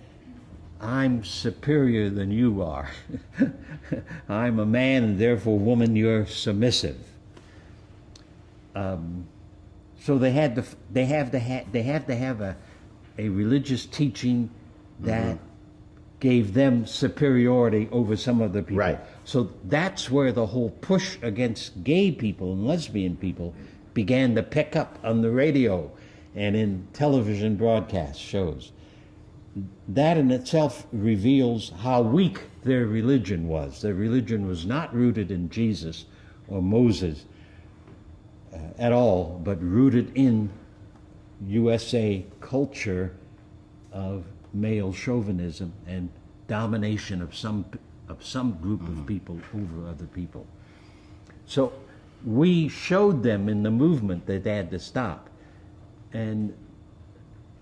I'm superior than you are. I'm a man, and therefore, woman, you're submissive. So they have to have a religious teaching that gave them superiority over some other people. Right. So that's where the whole push against gay people and lesbian people began to pick up on the radio and in television broadcast shows. That in itself reveals how weak their religion was. Their religion was not rooted in Jesus or Moses at all, but rooted in USA culture of male chauvinism and domination of some group of people over other people. So we showed them in the movement that they had to stop. And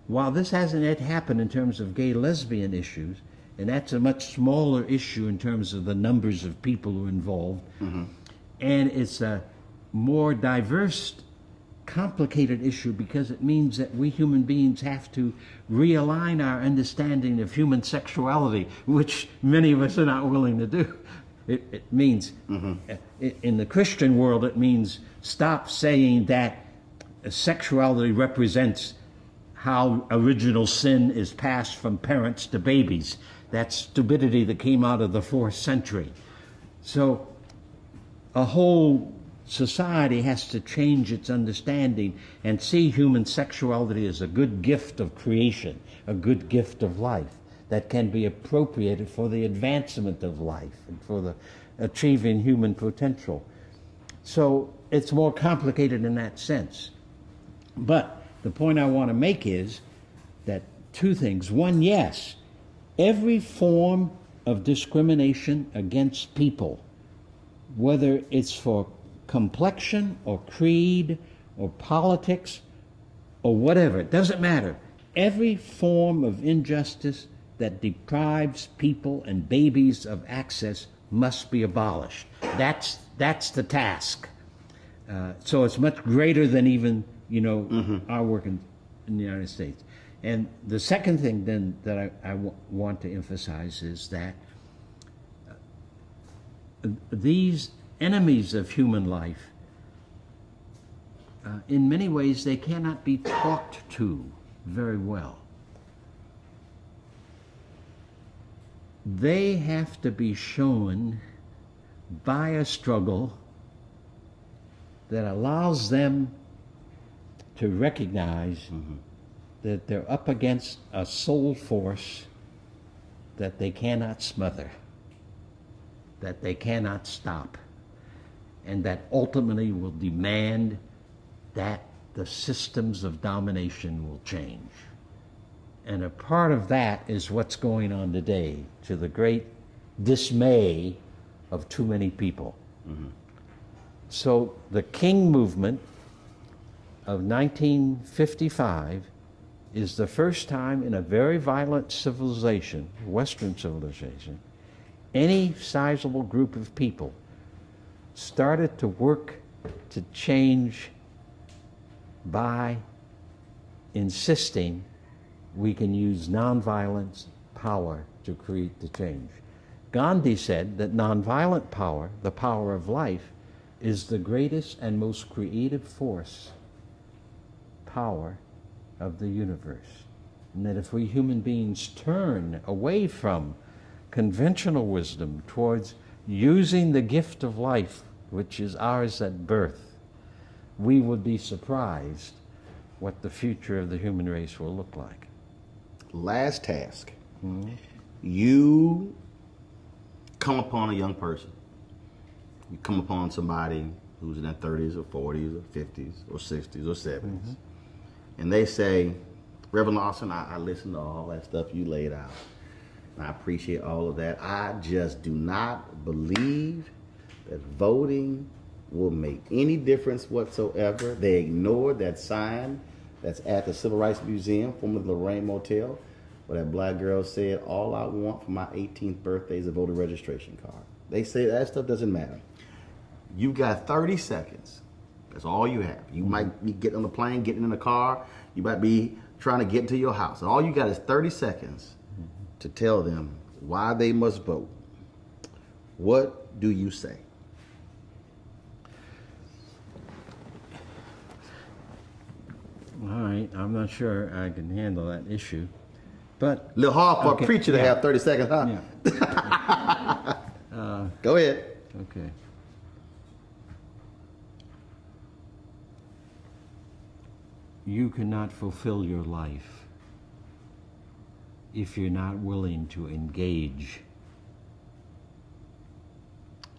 while this hasn't yet happened in terms of gay lesbian issues, and that's a much smaller issue in terms of the numbers of people who are involved, and it's a more diverse, complicated issue because it means that we human beings have to realign our understanding of human sexuality, which many of us are not willing to do. It means, in the Christian world, it means stop saying that sexuality represents how original sin is passed from parents to babies. That's stupidity that came out of the 4th century. So a whole society has to change its understanding and see human sexuality as a good gift of creation, a good gift of life that can be appropriated for the advancement of life and for the achieving human potential. So it's more complicated in that sense. But the point I want to make is that two things. One, yes, every form of discrimination against people, whether it's for complexion or creed or politics or whatever, it doesn't matter. Every form of injustice that deprives people and babies of access must be abolished. That's the task. So it's much greater than even, our work in the United States. And the second thing then that I want to emphasize is that these enemies of human life, in many ways, they cannot be talked to very well. They have to be shown by a struggle that allows them to recognize that they're up against a soul force that they cannot smother, that they cannot stop, and that ultimately will demand that the systems of domination will change. And a part of that is what's going on today, to the great dismay of too many people. So the King movement of 1955 is the first time in a very violent civilization, Western civilization, any sizable group of people started to work to change by insisting we can use nonviolence power to create the change. Gandhi said that nonviolent power, the power of life, is the greatest and most creative power of the universe. And that if we human beings turn away from conventional wisdom towards using the gift of life, which is ours at birth, we would be surprised what the future of the human race will look like. Last task. You come upon a young person. You come upon somebody who's in their 30s or 40s or 50s or 60s or 70s. And they say, Reverend Lawson, I listened to all that stuff you laid out. I appreciate all of that. I just do not believe that voting will make any difference whatsoever. They ignored that sign that's at the Civil Rights Museum, formerly the Lorraine Motel, where that black girl said, all I want for my 18th birthday is a voter registration card. They say that stuff doesn't matter. You've got 30 seconds. That's all you have. You might be getting on the plane, getting in the car. You might be trying to get to your house. And all you got is 30 seconds to tell them why they must vote. What do you say? All right, I'm not sure I can handle that issue, but... A little hard for a preacher to have 30 seconds, huh? Yeah. Go ahead. Okay. You cannot fulfill your life if you're not willing to engage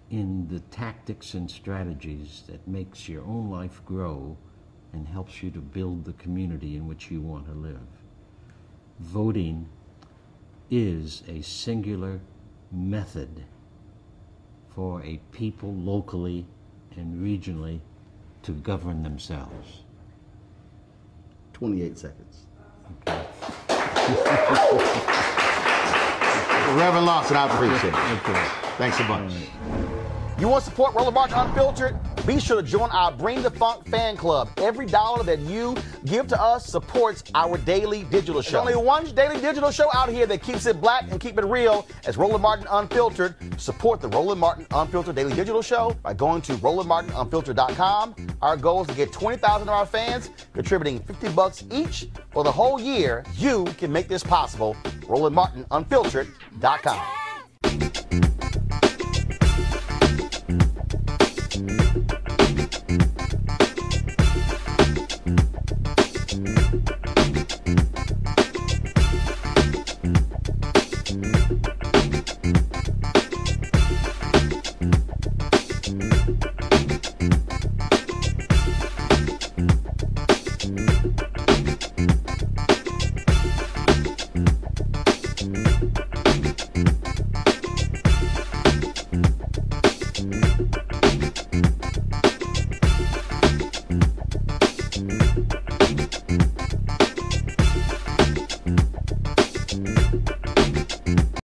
in the tactics and strategies that makes your own life grow and helps you to build the community in which you want to live. Voting is a singular method for a people locally and regionally to govern themselves. 28 seconds. Okay. Reverend Lawson, I appreciate it. Okay. Thanks a bunch. You want to support Roland Martin Unfiltered? Be sure to join our Bring the Funk fan club. Every dollar that you give to us supports our daily digital show. There's only one daily digital show out here that keeps it black and keep it real as Roland Martin Unfiltered. Support the Roland Martin Unfiltered daily digital show by going to RolandMartinUnfiltered.com. Our goal is to get 20,000 of our fans contributing $50 each for the whole year. You can make this possible. RolandMartinUnfiltered.com.